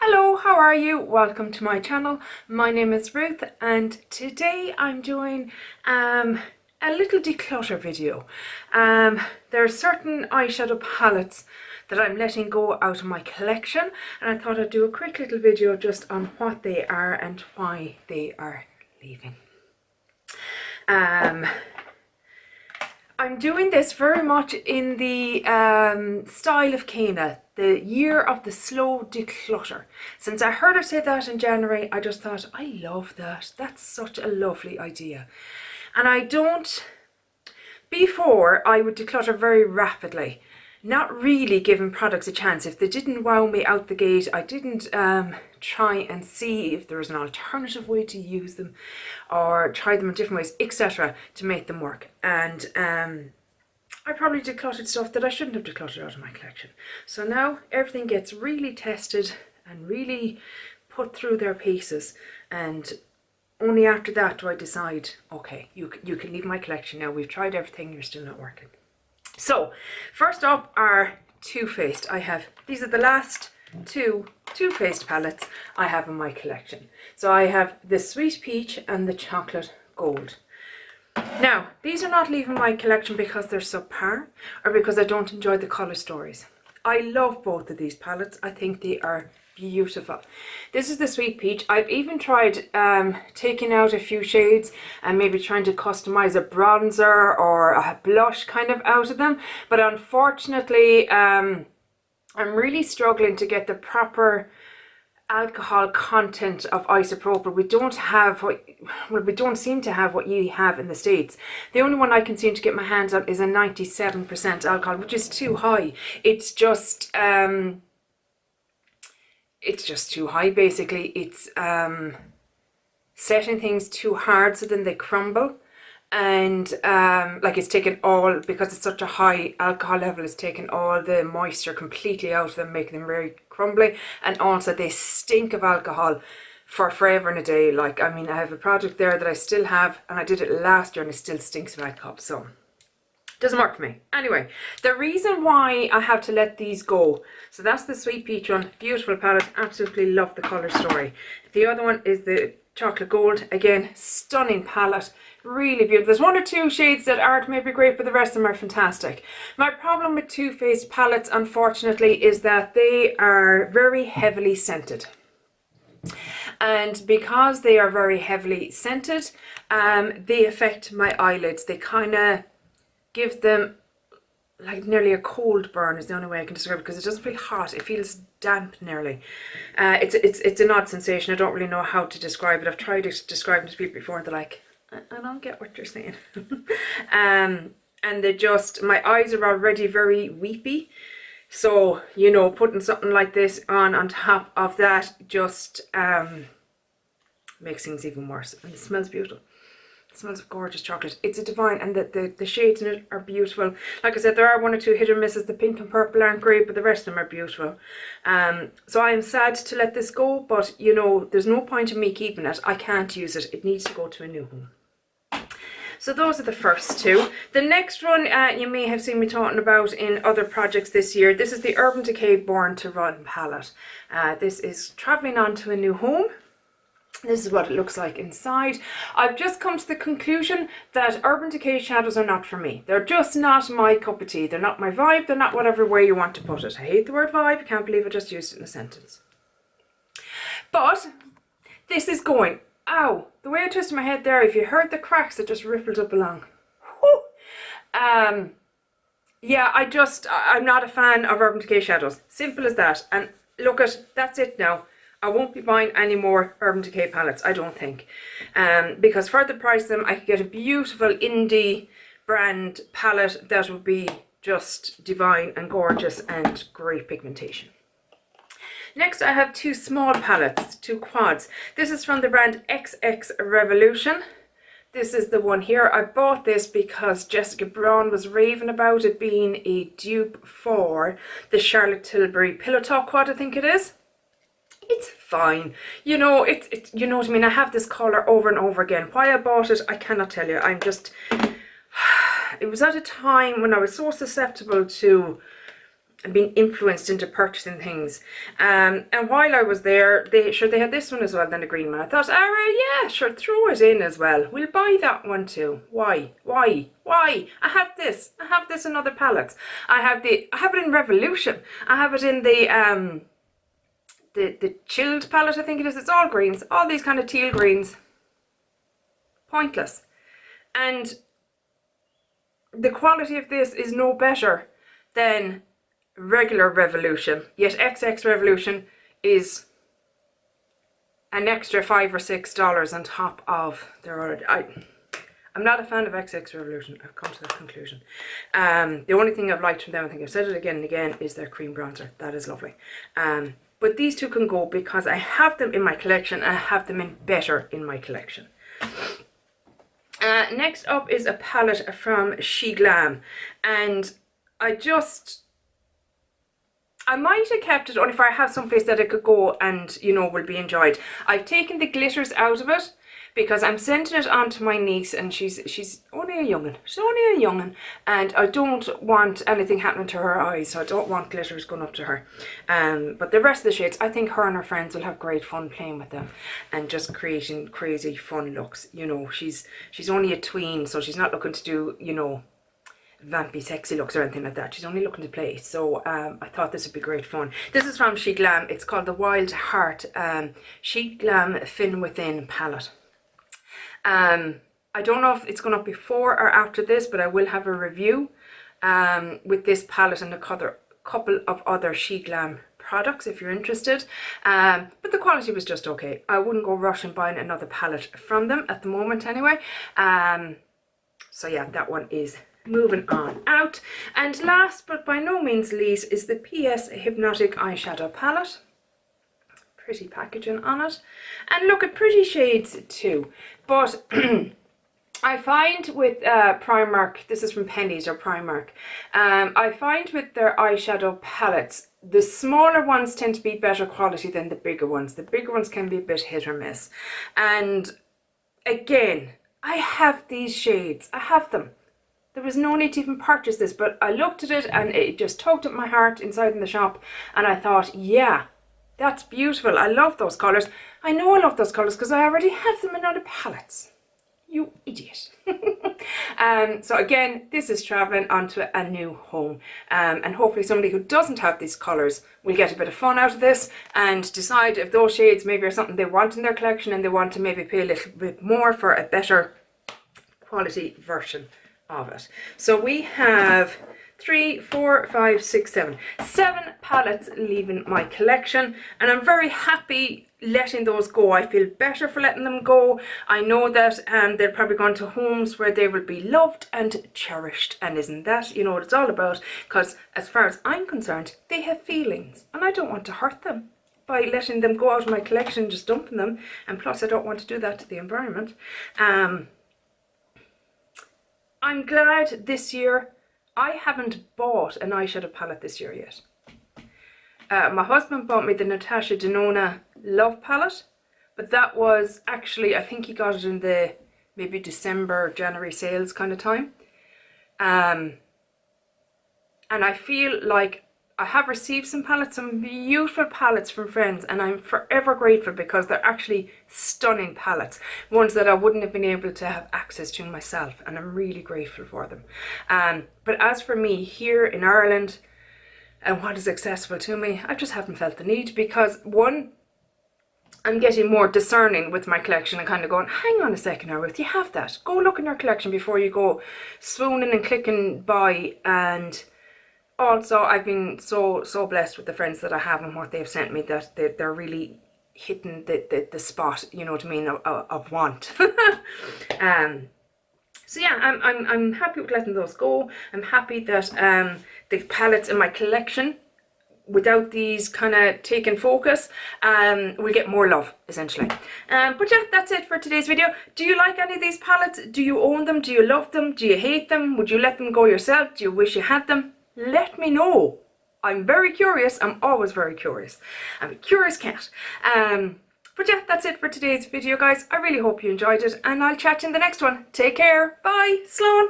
Hello, how are you? Welcome to my channel. My name is Ruth and today I'm doing a little declutter video. There are certain eyeshadow palettes that I'm letting go out of my collection, and I thought I'd do a quick little video just on what they are and why they are leaving. I'm doing this very much in the style of Kena, the year of the slow declutter. Since I heard her say that in January, I just thought, I love that. That's such a lovely idea. And before I would declutter very rapidly, not really giving products a chance. If they didn't wow me out the gate, I didn't try and see if there was an alternative way to use them or try them in different ways, etc. to make them work. And I probably decluttered stuff that I shouldn't have decluttered out of my collection. So now everything gets really tested and really put through their paces, and only after that do I decide, okay, you can leave my collection now. We've tried everything, you're still not working. So first up are Too Faced. These are the last two Too Faced palettes I have in my collection. So I have the Sweet Peach and the Chocolate Gold. Now, these are not leaving my collection because they're subpar or because I don't enjoy the colour stories. I love both of these palettes. I think they are beautiful. This is the Sweet Peach. I've even tried taking out a few shades and maybe trying to customize a bronzer or a blush kind of out of them, but unfortunately I'm really struggling to get the proper alcohol content of isopropyl. We don't seem to have what you have in the States. The only one I can seem to get my hands on is a 97% alcohol, which is too high. It's just too high, basically. It's setting things too hard so then they crumble, and like it's taken all, because it's such a high alcohol level, it's taken all the moisture completely out of them, making them very crumbly, and also they stink of alcohol for forever and a day. Like, I mean, I have a product there that I still have, and I did it last year and it still stinks of alcohol, so doesn't work for me. Anyway, the reason why I have to let these go, so that's the Sweet Peach one, beautiful palette, absolutely love the colour story. The other one is the Chocolate Gold, again, stunning palette, really beautiful. There's one or two shades that aren't maybe great, but the rest of them are fantastic. My problem with Too Faced palettes, unfortunately, is that they are very heavily scented. And because they are very heavily scented, they affect my eyelids. They kind of give them like nearly a cold burn, is the only way I can describe it, because it doesn't feel hot, it feels damp nearly. It's an odd sensation. I don't really know how to describe it. I've tried to describe it to people before and they're like, I don't get what you're saying. And my eyes are already very weepy, so you know, putting something like this on top of that just makes things even worse. And it smells beautiful. It smells of gorgeous chocolate. It's a divine, and the shades in it are beautiful. Like I said, there are one or two hit or misses. The pink and purple aren't great, but the rest of them are beautiful. So I am sad to let this go, but you know, there's no point in me keeping it. I can't use it. It needs to go to a new home. So those are the first two. The next one you may have seen me talking about in other projects this year. This is the Urban Decay Born to Run palette. This is travelling on to a new home. This is what it looks like inside. I've just come to the conclusion that Urban Decay shadows are not for me. They're just not my cup of tea. They're not my vibe. They're not whatever way you want to put it. I hate the word vibe. I can't believe I just used it in a sentence. But this is going. Ow! The way I twisted my head there, if you heard the cracks that just rippled up along. Whew. Yeah, I'm not a fan of Urban Decay shadows. Simple as that. And look that's it now. I won't be buying any more Urban Decay palettes, I don't think. Because for the price of them, I could get a beautiful indie brand palette that would be just divine and gorgeous and great pigmentation. Next, I have two small palettes, two quads. This is from the brand XX Revolution. This is the one here. I bought this because Jessica Braun was raving about it being a dupe for the Charlotte Tilbury Pillow Talk quad, I think it is. It's fine. You know, you know what I mean? I have this colour over and over again. Why I bought it, I cannot tell you. It was at a time when I was so susceptible to being influenced into purchasing things. And while I was there, they had this one as well, then the green one. I thought, yeah, sure, throw it in as well. We'll buy that one too. Why? I have this in other palettes. I have it in Revolution. I have it in the chilled palette, I think it is. It's all greens, all these kind of teal greens. Pointless. And the quality of this is no better than regular Revolution, yet XX Revolution is an extra $5 or $6 on top of their other. I'm not a fan of XX Revolution. I've come to that conclusion. The only thing I've liked from them, I think I've said it again and again, is their cream bronzer. That is lovely. But these two can go because I have them in my collection. I have them in better in my collection. Next up is a palette from She Glam, and I might have kept it only if I have someplace that it could go and, you know, will be enjoyed. I've taken the glitters out of it because I'm sending it on to my niece, and she's only a young'un. She's only a young'un, and I don't want anything happening to her eyes, so I don't want glitters going up to her. But the rest of the shades, I think her and her friends will have great fun playing with them and just creating crazy fun looks. You know, she's only a tween, so she's not looking to do, you know, vampy sexy looks or anything like that. She's only looking to play, so I thought this would be great fun. This is from She Glam. It's called the Wild Heart She Glam Fin Within palette. I don't know if it's going up before or after this, but I will have a review with this palette and a couple of other She Glam products if you're interested. But the quality was just okay. I wouldn't go rushing buying another palette from them at the moment anyway. So yeah, that one is moving on out. And last but by no means least is the PS Hypnotic Eyeshadow palette. Pretty packaging on it, and look at pretty shades too. But I find with Primark, this is from Penneys or Primark, I find with their eyeshadow palettes, the smaller ones tend to be better quality than the bigger ones. The bigger ones can be a bit hit or miss. And again, I have these shades. I have them. There was no need to even purchase this, but I looked at it and it just tugged at my heart inside in the shop, and I thought, yeah, that's beautiful. I love those colours. I know I love those colours because I already have them in other palettes. You idiot. So again, this is travelling onto a new home. And hopefully somebody who doesn't have these colours will get a bit of fun out of this and decide if those shades maybe are something they want in their collection and they want to maybe pay a little bit more for a better quality version of it. So we have 3, 4, 5, 6, 7 palettes leaving my collection, and I'm very happy letting those go. I feel better for letting them go. I know that they'll probably go into homes where they will be loved and cherished, and isn't that, you know, what it's all about? Because as far as I'm concerned, they have feelings and I don't want to hurt them by letting them go out of my collection, just dumping them, and plus I don't want to do that to the environment. I'm glad this year I haven't bought an eyeshadow palette this year yet. My husband bought me the Natasha Denona Love palette, but that was actually, I think he got it in the maybe December, January sales kind of time. And I feel like I have received some palettes, some beautiful palettes from friends, and I'm forever grateful because they're actually stunning palettes, ones that I wouldn't have been able to have access to myself, and I'm really grateful for them. But as for me here in Ireland and what is accessible to me, I just haven't felt the need because, one, I'm getting more discerning with my collection and kind of going, hang on a second now, Ruth, you have that. Go look in your collection before you go swooning and clicking by. And also, I've been so blessed with the friends that I have and what they've sent me, that they're really hitting the spot, you know what I mean, of want. So yeah, I'm happy with letting those go. I'm happy that the palettes in my collection, without these kind of taking focus, will get more love essentially. But yeah, that's it for today's video. Do you like any of these palettes? Do you own them? Do you love them? Do you hate them? Would you let them go yourself? Do you wish you had them? Let me know. I'm very curious. I'm always very curious. I'm a curious cat. But yeah, that's it for today's video, guys. I really hope you enjoyed it, and I'll chat you in the next one. Take care. Bye. Sloan.